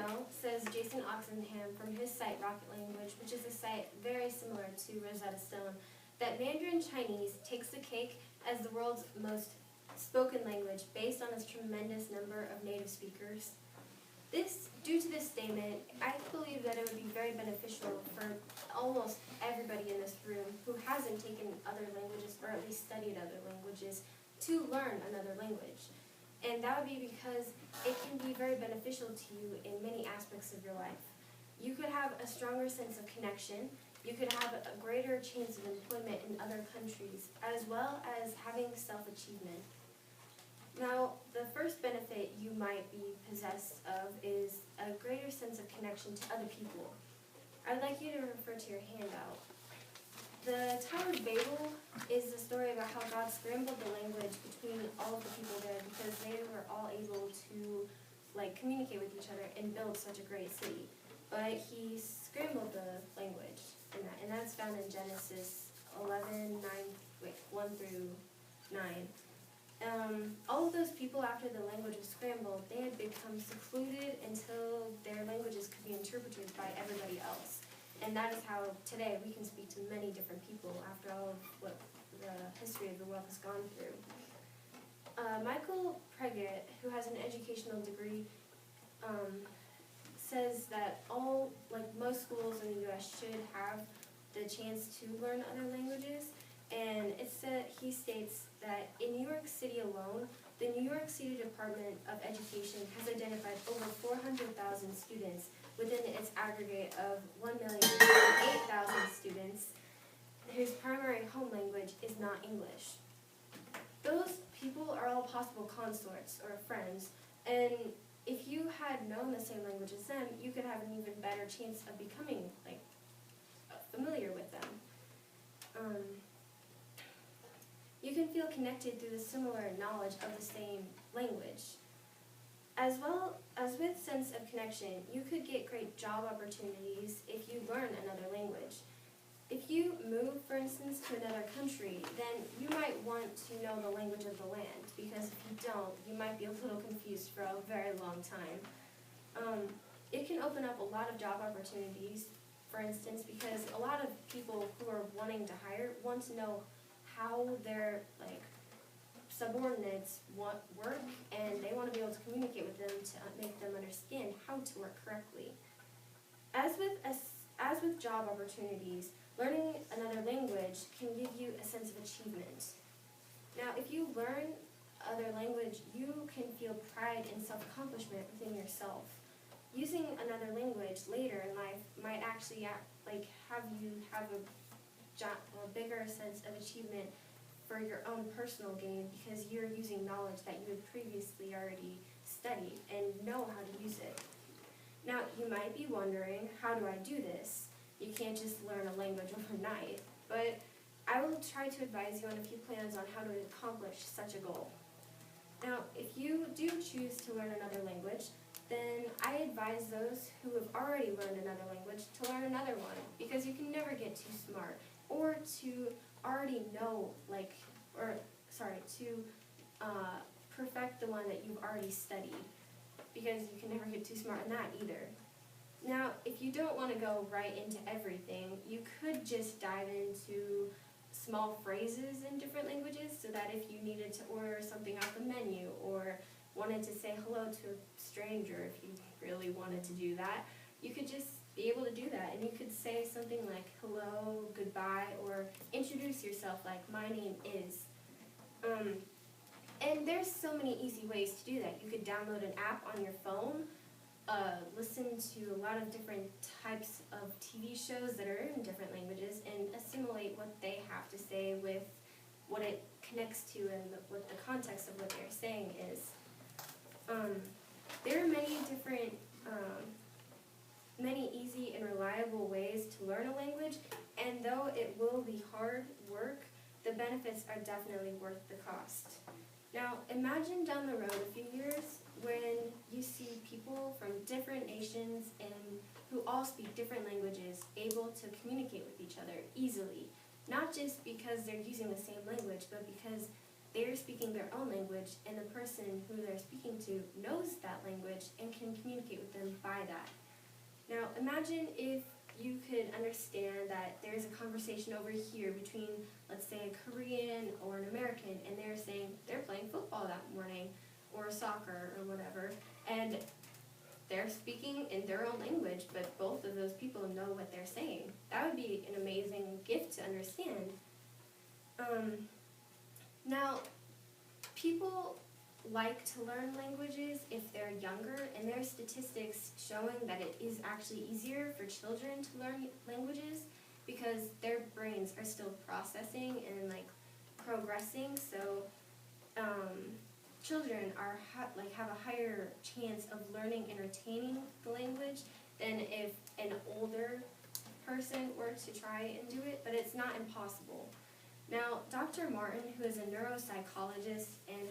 email, says Jason Oxenham from his site Rocket Language, which is a site very similar to Rosetta Stone, that Mandarin Chinese takes the cake as the world's most spoken language based on its tremendous number of native speakers. Due to this statement, I believe that it would be very beneficial for almost everybody in this room who hasn't taken other languages, or at least studied other languages, to learn another language. And that would be because it can be very beneficial to you in many aspects of your life. You could have a stronger sense of connection, you could have a greater chance of employment in other countries, as well as having self-achievement. Now, the first benefit you might be possessed of is a greater sense of connection to other people. I'd like you to refer to your handout. The Tower of Babel is the story about how God scrambled the language between all of the people there because they were all able to communicate with each other and build such a great city. But he scrambled the language in that, and that's found in Genesis 1 through 9. All of those people, after the language was scrambled, they had become secluded until their languages could be interpreted by everybody else. And that is how today we can speak to many different people after all of what the history of the world has gone through. Michael Preggett, who has an educational degree, says that most schools in the U.S. should have the chance to learn other languages. And he states that in New York City alone, the New York City Department of Education has identified over 400,000 students within its aggregate of 1,008,000 students whose primary home language is not English. Those people are all possible consorts or friends, and if you had known the same language as them, you could have an even better chance of becoming familiar with them. You can feel connected through the similar knowledge of the same language. As well as with sense of connection, you could get great job opportunities if you learn another language. If you move, for instance, to another country, then you might want to know the language of the land, because if you don't, you might be a little confused for a very long time. It can open up a lot of job opportunities, for instance, because a lot of people who are wanting to hire want to know how their subordinates work, and they want to be able to communicate with them to make them understand how to work correctly. As with job opportunities, learning another language can give you a sense of achievement. Now, if you learn other language, you can feel pride and self-accomplishment within yourself. Using another language later in life might actually have you have a bigger sense of achievement for your own personal gain, because you're using knowledge that you had previously already studied and know how to use it. Now, you might be wondering, how do I do this? You can't just learn a language overnight, but I will try to advise you on a few plans on how to accomplish such a goal. Now, if you do choose to learn another language, then I advise those who have already learned another language to learn another one, because you can never get too smart, or to already know, to perfect the one that you've already studied, because you can never get too smart in that either. Now, if you don't want to go right into everything, you could just dive into small phrases in different languages, so that if you needed to order something off the menu, or wanted to say hello to a stranger, if you really wanted to do that, you could just be able to do that, and you could say something like hello, goodbye, or introduce yourself like, my name is. And there's so many easy ways to do that. You could download an app on your phone, listen to a lot of different types of TV shows that are in different languages, and assimilate what they have to say with what it connects to and what the context of what they're saying is. There are many easy and reliable ways to learn a language, and though it will be hard work, the benefits are definitely worth the cost. Now, imagine down the road a few years when you see people from different nations and who all speak different languages able to communicate with each other easily, not just because they're using the same language, but because they're speaking their own language, and the person who they're speaking to knows that language and can communicate with them by by that. Now imagine if you could understand that there's a conversation over here between, let's say, a Korean or an American, and they're saying they're playing football that morning, or soccer, or whatever, and they're speaking in their own language, but both of those people know what they're saying. That would be an amazing gift to understand. Now, people like to learn languages if they're younger, and there are statistics showing that it is actually easier for children to learn languages because their brains are still processing and like progressing. So children are have a higher chance of learning and retaining the language than if an older person were to try and do it, but it's not impossible. Now, Dr. Martin, who is a neuropsychologist and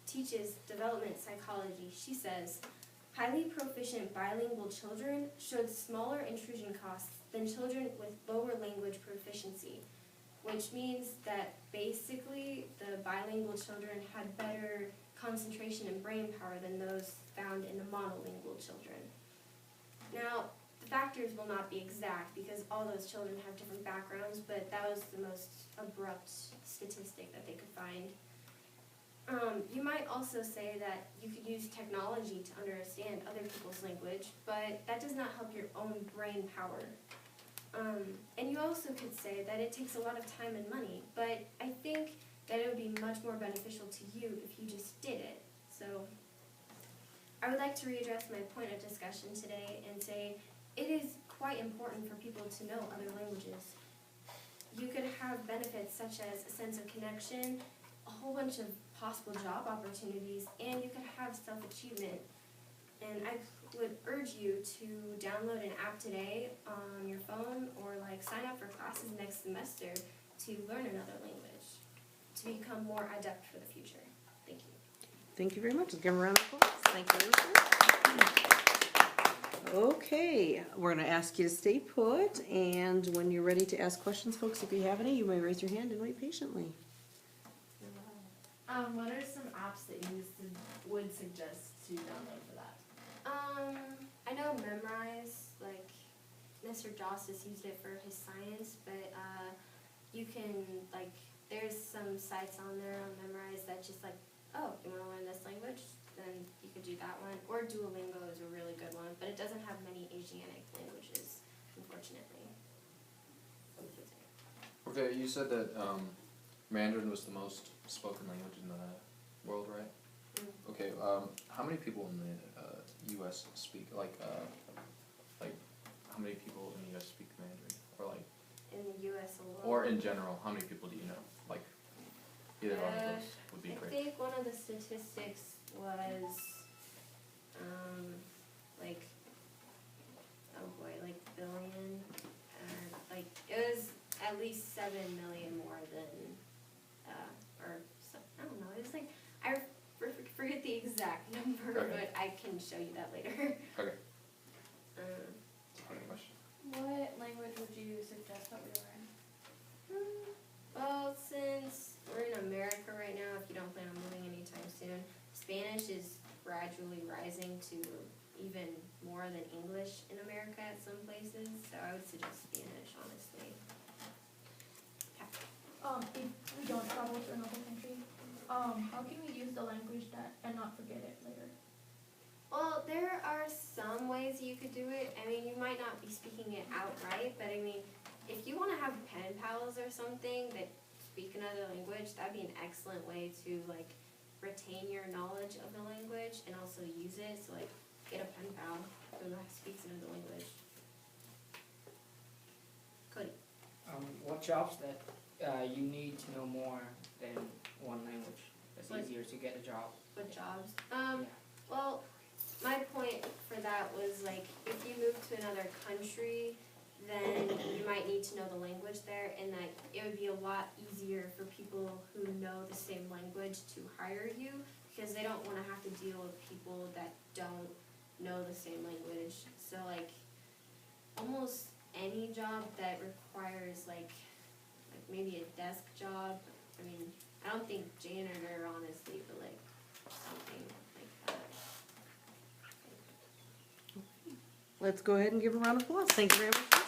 teaches development psychology, she says, highly proficient bilingual children showed smaller intrusion costs than children with lower language proficiency, which means that basically the bilingual children had better concentration and brain power than those found in the monolingual children. Now, the factors will not be exact because all those children have different backgrounds, but that was the most abrupt statistic that they could find. You might also say that you could use technology to understand other people's language, but that does not help your own brain power. And you also could say that it takes a lot of time and money, but I think that it would be much more beneficial to you if you just did it. So I would like to readdress my point of discussion today and say it is quite important for people to know other languages. You could have benefits such as a sense of connection, a whole bunch of possible job opportunities, and you could have self-achievement. And I would urge you to download an app today on your phone or like sign up for classes next semester to learn another language, to become more adept for the future. Thank you. Thank you very much. Let's give them a round of applause. Thank you, Elizabeth. Okay, we're going to ask you to stay put, and when you're ready to ask questions, folks, if you have any, you may raise your hand and wait patiently. What are some apps that you would suggest to download for that? I know Memrise, like Mr. Joss has used it for his science, but you can, like, there's some sites on there on Memrise that just like, oh, you want to learn this language? Then you could do that one. Or Duolingo is a really good one, but it doesn't have many Asiatic languages, unfortunately. Okay, you said that Mandarin was the most spoken language in the world, right? Mm. Okay, how many people in the U.S. speak, like how many people in the U.S. speak Mandarin? Or like, in the U.S. alone. or in general, how many people do you know? Like, either one of those would be I great. think one of the statistics was, like, oh boy, like billion, like, it was at least 7 million more than, or, so, I don't know, it was like, I forget the exact number, Okay. but I can show you that later. Okay. Um, Question. What language would you suggest that we learn? Well, since we're in America right now, if you don't plan on moving anytime soon, Spanish is gradually rising to even more than English in America at some places, so I would suggest Spanish, honestly. If we don't travel to another country, how can we use the language and not forget it later? Well, there are some ways you could do it. I mean, you might not be speaking it outright, but I mean, if you want to have pen pals or something that speak another language, that'd be an excellent way to like retain your knowledge of the language and also use it. So like, get a pen pal who speaks another language. Cody. What jobs that you need to know more than one language? It's What- easier to get a job. What jobs? Yeah. Well, my point for that was like, if you move to another country, then you might need to know the language there, and that it would be a lot easier for people who know the same language to hire you, because they don't want to have to deal with people that don't know the same language. So like, almost any job that requires like maybe a desk job. I mean, I don't think janitor honestly, but like something like that. let's go ahead and give a round of applause. Thank you very much.